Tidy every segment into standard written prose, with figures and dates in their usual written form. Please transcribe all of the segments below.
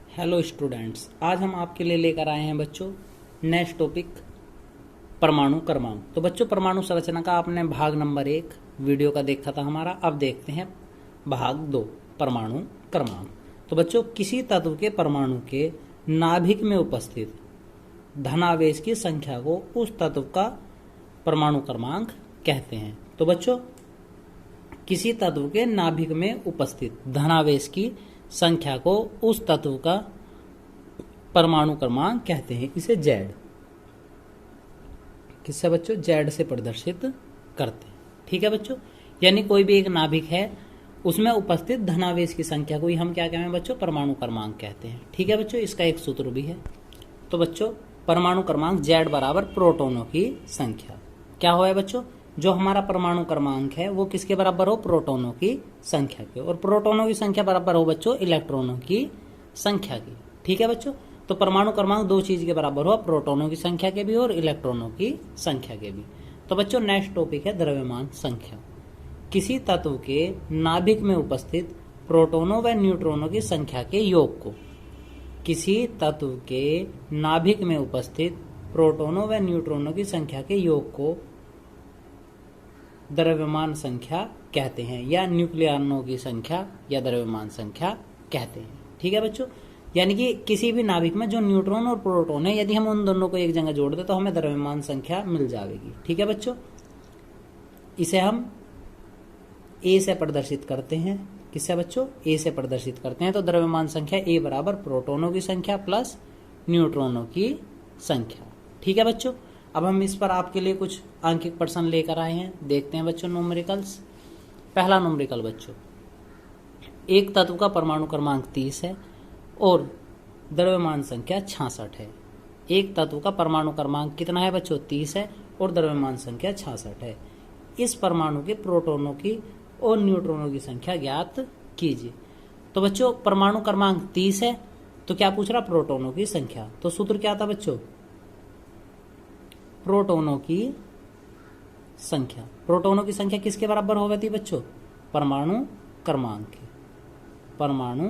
Hello students, आज हम आपके लिए लेकर आए हैं बच्चों नेक्स्ट टॉपिक परमाणु क्रमांक। तो बच्चों परमाणु संरचना का आपने भाग नंबर 1 वीडियो का देखा था हमारा। अब देखते हैं भाग 2 परमाणु क्रमांक। तो बच्चों किसी तत्व के परमाणु के नाभिक में उपस्थित धनावेश की संख्या को उस तत्व का परमाणु क्रमांक कहते हैं। तो बच्चों किसी तत्व के नाभिक में उपस्थित धनावेश की संख्या को उस तत्व का परमाणु क्रमांक कहते हैं। इसे जेड, किससे बच्चों, जेड से प्रदर्शित करते हैं। ठीक है बच्चों, यानी कोई भी एक नाभिक है उसमें उपस्थित धनावेश की संख्या को ही हम क्या कहते हैं बच्चों, परमाणु क्रमांक कहते हैं। ठीक है बच्चों, इसका एक सूत्र भी है। तो बच्चों परमाणु क्रमांक जेड बराबर प्रोटॉनों की संख्या। क्या हुआ है बच्चों, जो हमारा परमाणु क्रमांक है वो किसके बराबर हो, प्रोटॉनों की संख्या के। और प्रोटॉनों की संख्या बराबर हो बच्चों इलेक्ट्रॉनों की संख्या की। ठीक है बच्चों, तो परमाणु क्रमांक दो चीज के बराबर हो, प्रोटॉनों की संख्या के भी और इलेक्ट्रॉनों की संख्या के भी। तो बच्चों नेक्स्ट टॉपिक है द्रव्यमान संख्या। किसी तत्व के नाभिक में उपस्थित प्रोटॉनों व न्यूट्रॉनों की संख्या के योग को, किसी तत्व के नाभिक में उपस्थित प्रोटॉनों व न्यूट्रॉनों की संख्या के योग को द्रव्यमान संख्या कहते हैं, या न्यूक्लियनों की संख्या या द्रव्यमान संख्या कहते हैं। ठीक है बच्चों, यानी कि किसी भी नाभिक में जो न्यूट्रॉन और प्रोटॉन है, यदि हम उन दोनों को एक जगह जोड़ दें तो हमें द्रव्यमान संख्या मिल जाएगी। ठीक है बच्चों, इसे हम ए से प्रदर्शित करते हैं। किससे बच्चों, ए से प्रदर्शित करते हैं। तो द्रव्यमान संख्या ए बराबर प्रोटॉनों की संख्या प्लस न्यूट्रॉनों की संख्या। ठीक है बच्चों, अब हम इस पर आपके लिए कुछ अंकित प्रश्न लेकर आए हैं। देखते हैं बच्चों न्यूमेरिकल्स। पहला न्यूमेरिकल बच्चों, एक तत्व का परमाणु क्रमांक 30 है और द्रव्यमान संख्या 66 है। एक तत्व का परमाणु क्रमांक कितना है बच्चों, 30 है और द्रव्यमान संख्या 66 है। इस परमाणु के प्रोटॉनों की और न्यूट्रॉनों की संख्या ज्ञात कीजिए। तो बच्चों परमाणु क्रमांक 30 है, तो क्या पूछ रहा, प्रोटॉनों की संख्या। तो सूत्र क्या था बच्चों, प्रोटॉनों की संख्या। प्रोटॉनों की संख्या किसके बराबर हो गई थी बच्चों, परमाणु क्रमांक के, परमाणु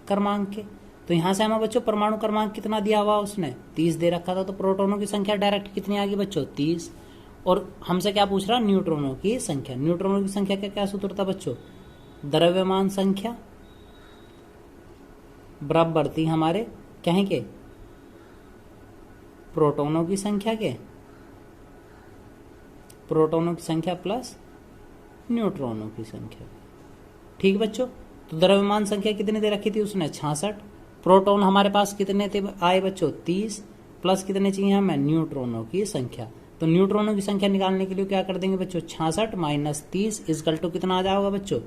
क्रमांक के। तो यहां से हमें बच्चों परमाणु क्रमांक कितना दिया हुआ, उसने 30 दे रखा था। तो प्रोटॉनों की संख्या डायरेक्ट कितनी आ गई बच्चों, 30। और हमसे क्या पूछ रहा, न्यूट्रॉनों की संख्या। न्यूट्रॉनों की संख्या का क्या सूत्र था बच्चों, द्रव्यमान संख्या बराबर थी हमारे कहें के प्रोटॉनों की संख्या के, प्रोटॉनों की संख्या प्लस न्यूट्रॉनों की संख्या। ठीक बच्चों, तो द्रव्यमान संख्या कितनी दे रखी थी उसने, 66। प्रोटॉन हमारे पास कितने थे आए बच्चों, 30 प्लस कितने चाहिए हमें, न्यूट्रॉनों की संख्या। तो न्यूट्रॉनों की संख्या निकालने के लिए क्या कर देंगे बच्चों, 66 माइनस 30 इजकल टू कितना आ जाएगा बच्चों,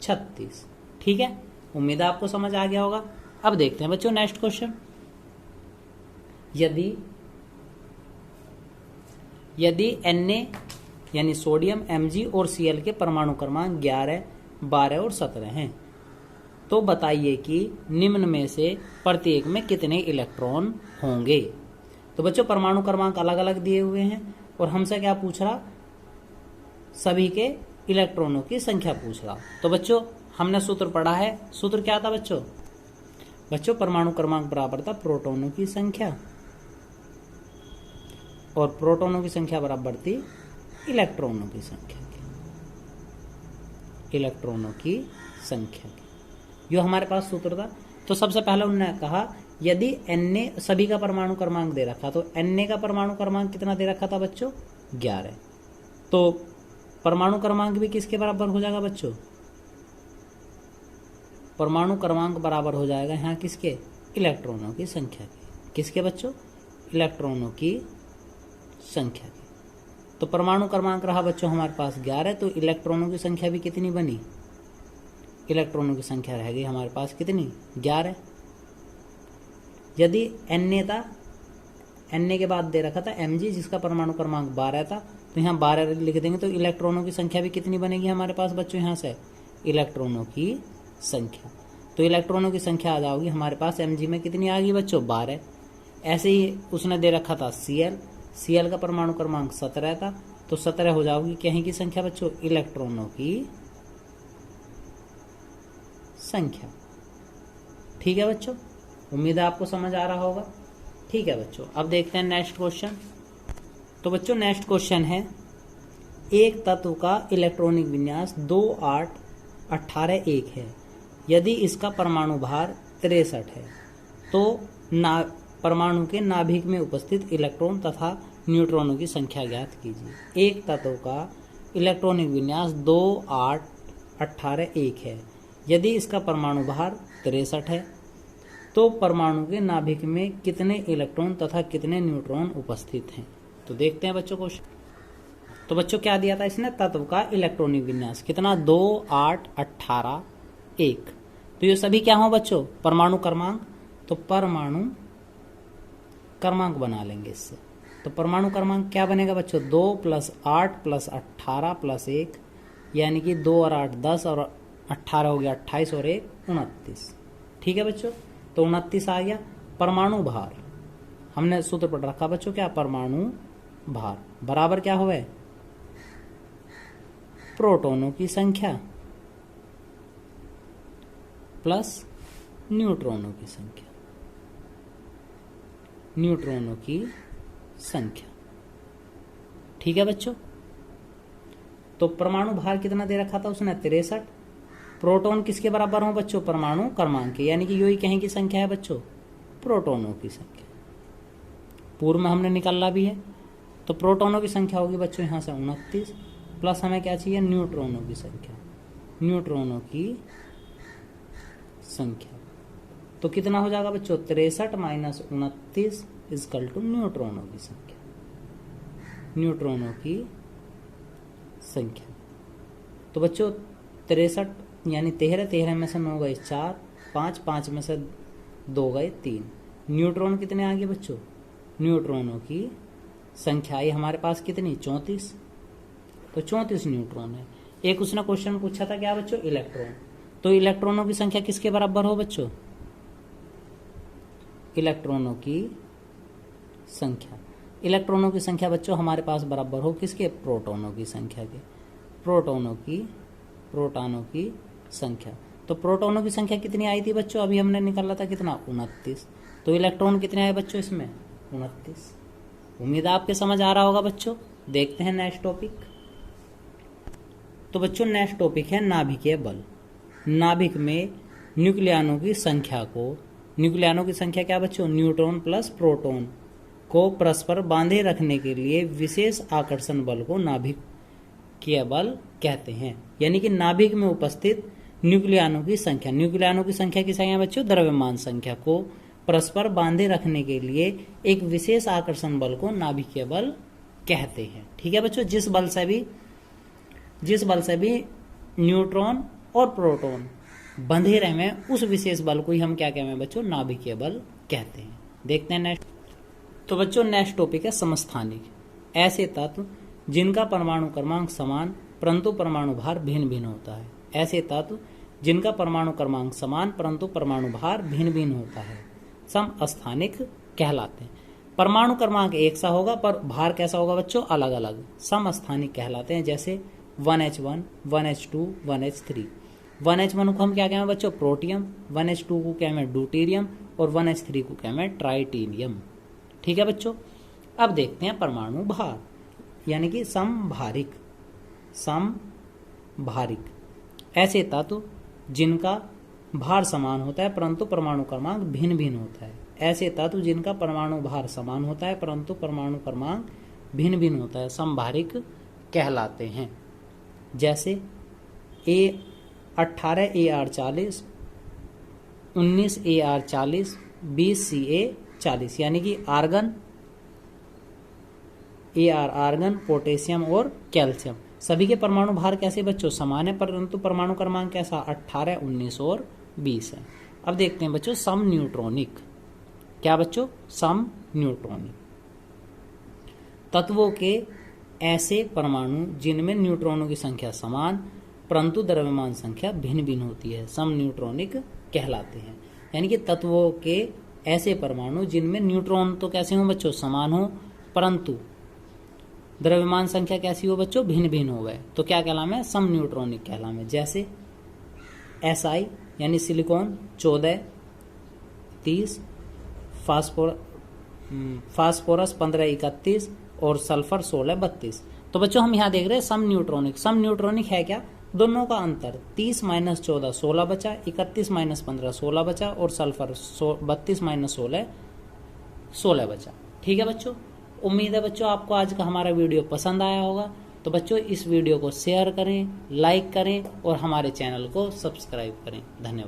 36। ठीक है, उम्मीद है आपको समझ आ गया होगा। अब देखते हैं बच्चों नेक्स्ट क्वेश्चन। यदि Na यानी सोडियम, Mg और Cl के परमाणु क्रमांक 11, 12 और 17 हैं, तो बताइए कि निम्न में से प्रत्येक में कितने इलेक्ट्रॉन होंगे। तो बच्चों परमाणु क्रमांक अलग अलग दिए हुए हैं और हमसे क्या पूछ रहा, सभी के इलेक्ट्रॉनों की संख्या पूछ रहा। तो बच्चों हमने सूत्र पढ़ा है, सूत्र क्या था बच्चों, बच्चों परमाणु क्रमांक बराबर था प्रोटॉनों की संख्या और प्रोटॉनों की संख्या बराबर थी इलेक्ट्रॉनों की संख्या की, इलेक्ट्रॉनों की संख्या की। जो हमारे पास सूत्र था, तो सबसे पहले उन्होंने कहा यदि Na सभी का परमाणु क्रमांक दे रखा, तो Na का परमाणु क्रमांक कितना दे रखा था बच्चों, 11। तो परमाणु क्रमांक भी किसके बराबर हो जाएगा बच्चों, परमाणु क्रमांक बराबर हो जाएगा यहाँ किसके, इलेक्ट्रॉनों की संख्या की। किसके बच्चों, इलेक्ट्रॉनों की संख्या की। तो परमाणु क्रमांक रहा बच्चों हमारे पास 11, तो इलेक्ट्रॉनों की संख्या भी कितनी बनी, इलेक्ट्रॉनों की संख्या रह गई हमारे पास कितनी, 11। यदि Na था, Na के बाद दे रखा था Mg जिसका परमाणु क्रमांक 12 था, तो यहाँ 12 लिख देंगे, तो इलेक्ट्रॉनों की संख्या भी कितनी बनेगी हमारे पास बच्चों, यहाँ से इलेक्ट्रॉनों की संख्या। तो इलेक्ट्रॉनों की संख्या आ जाओगी हमारे पास Mg में कितनी आ गई बच्चों, 12। ऐसे ही उसने दे रखा था Cl का परमाणु क्रमांक 17 था, तो 17 हो जाओगी कहीं की संख्या बच्चों, इलेक्ट्रॉनों की संख्या। ठीक है बच्चों, उम्मीद है आपको समझ आ रहा होगा। ठीक है बच्चों, अब देखते हैं नेक्स्ट क्वेश्चन। तो बच्चों नेक्स्ट क्वेश्चन है, एक तत्व का इलेक्ट्रॉनिक विन्यास 2, 8, 18, 1 है। यदि इसका परमाणु भार 63 है तो परमाणु के नाभिक में उपस्थित इलेक्ट्रॉन तथा न्यूट्रॉनों की संख्या ज्ञात कीजिए। एक तत्व का इलेक्ट्रॉनिक विन्यास 2, 8, 18, 1 है। यदि इसका परमाणु भार 63 है तो परमाणु के नाभिक में कितने इलेक्ट्रॉन तथा कितने न्यूट्रॉन उपस्थित हैं। तो देखते हैं बच्चों क्वेश्चन। तो बच्चों क्या दिया था इसने, तत्व का इलेक्ट्रॉनिक विन्यास कितना, 2, 8, 18, 1। तो ये सभी क्या हो बच्चों, परमाणु क्रमांक। तो परमाणु क्रमांक बना लेंगे इससे। तो परमाणु क्रमांक क्या बनेगा बच्चों, 2 + 8 + 18 + 1, यानी कि 2 और 8 10 और 18 हो गया 28 और 1 29। ठीक है बच्चों, तो 29 आ गया। परमाणु भार हमने सूत्र पढ़ रखा बच्चों, क्या, परमाणु भार बराबर क्या हुआ, प्रोटॉनों की संख्या प्लस न्यूट्रॉनों की संख्या, न्यूट्रॉनों की संख्या। ठीक है बच्चों, तो परमाणु भार कितना दे रखा था उसने, 63। प्रोटॉन किसके बराबर हो बच्चों, परमाणु क्रमांक के, यानी कि यही कहीं की संख्या है बच्चों, प्रोटॉनों की संख्या। पूर्व में हमने निकाला भी है। तो प्रोटॉनों की संख्या होगी बच्चों यहाँ से 29, प्लस हमें क्या चाहिए, न्यूट्रॉनों की संख्या, न्यूट्रॉनों की संख्या। तो कितना हो जाएगा बच्चों, 63 - 29 = न्यूट्रॉनों की संख्या, न्यूट्रॉनों की संख्या। तो बच्चों 63 यानी 13 में से 9 गए 4, 5 में से 2 गए 3। न्यूट्रॉन कितने आ गए बच्चों, न्यूट्रॉनों की संख्या ये हमारे पास कितनी, 34। तो 34 न्यूट्रॉन है। एक उसने क्वेश्चन पूछा था क्या बच्चों, इलेक्ट्रॉन। तो इलेक्ट्रॉनों की संख्या किसके बराबर हो बच्चों, इलेक्ट्रॉनों की संख्या। इलेक्ट्रॉनों की संख्या बच्चों हमारे पास बराबर हो किसके, प्रोटॉनों की संख्या के, प्रोटॉनों की संख्या। तो प्रोटॉनों की संख्या कितनी आई थी बच्चों, अभी हमने निकाला था कितना, 29। तो इलेक्ट्रॉन कितने आए बच्चों इसमें, 29। उम्मीद है आपके समझ आ रहा होगा बच्चों। देखते हैं नेक्स्ट टॉपिक। तो बच्चों नेक्स्ट टॉपिक है नाभिकीय बल। नाभिक में न्यूक्लियनों की संख्या को, न्यूक्लियनों की संख्या क्या बच्चों, न्यूट्रॉन प्लस प्रोटॉन को परस्पर बांधे रखने के लिए विशेष आकर्षण बल को नाभिकीय बल कहते हैं। यानी कि नाभिक में उपस्थित न्यूक्लियनों की संख्या, न्यूक्लियनों की संख्या किस है बच्चों, द्रव्यमान संख्या को परस्पर बांधे रखने के लिए एक विशेष आकर्षण बल को नाभिकीय बल कहते हैं। ठीक है बच्चों, जिस बल से भी न्यूट्रॉन और प्रोटॉन बंधे रहे उस विशेष बल को ही हम क्या कहेंगे बच्चों, नाभिकीय बल कहते हैं। देखते हैं नेक्स्ट। तो बच्चों नेक्स्ट टॉपिक है समस्थानिक। ऐसे तत्व जिनका परमाणु क्रमांक समान परंतु परमाणु भार भिन्न भिन्न होता है। ऐसे तत्व जिनका परमाणु क्रमांक समान परंतु परमाणु भार भिन्न भिन्न होता है समस्थानिक कहलाते हैं। परमाणु क्रमांक एक सा होगा पर भार कैसा होगा बच्चों, अलग अलग, समस्थानिक कहलाते हैं। जैसे 1H1, 1H2, 1H3। 1H1 को हम क्या कहें बच्चों, प्रोटियम, 1H2 को क्या है ड्यूटेरियम और 1H3 को क्या है ट्राइटेनियम। ठीक है बच्चों, अब देखते हैं परमाणु भार यानी कि समभारिक। समभारिक ऐसे तत्व जिनका भार समान होता है परंतु परमाणु क्रमांक भिन्न भिन्न होता है। ऐसे तत्व जिनका परमाणु भार समान होता है परंतु परमाणु क्रमांक भिन्न भिन्न होता है समभारिक कहलाते हैं। जैसे 18 AR40, 19 AR40, 20 CA40, यानी कि आर्गन, AR आर्गन, पोटेशियम और कैल्शियम सभी के परमाणु भार कैसे बच्चों, समान है परंतु परमाणु क्रमांक कैसा, 18, 19 और 20 है। अब देखते हैं बच्चों सम न्यूट्रॉनिक। क्या बच्चों, सम न्यूट्रॉनिक तत्वों के ऐसे परमाणु जिनमें न्यूट्रॉनों की संख्या समान परंतु द्रव्यमान संख्या भिन्न भिन्न होती है सम न्यूट्रॉनिक कहलाते हैं। यानी कि तत्वों के ऐसे परमाणु जिनमें न्यूट्रॉन तो कैसे हो बच्चों, समान हो परंतु द्रव्यमान संख्या कैसी हो बच्चों, भिन्न भिन्न हो गए तो क्या कहलामे, सम न्यूट्रॉनिक कहलामे। जैसे Si यानी सिलिकॉन 14, 30, फास्फोरस 15 31 और सल्फर 16 32। तो बच्चों हम यहाँ देख रहे हैं सम न्यूट्रॉनिक है क्या, दोनों का अंतर 30 माइनस 14 16 बचा, 31 माइनस 15 16 बचा और सल्फर 32 माइनस 16 16 बचा। ठीक है बच्चों, उम्मीद है बच्चों आपको आज का हमारा वीडियो पसंद आया होगा। तो बच्चों इस वीडियो को शेयर करें, लाइक करें और हमारे चैनल को सब्सक्राइब करें। धन्यवाद।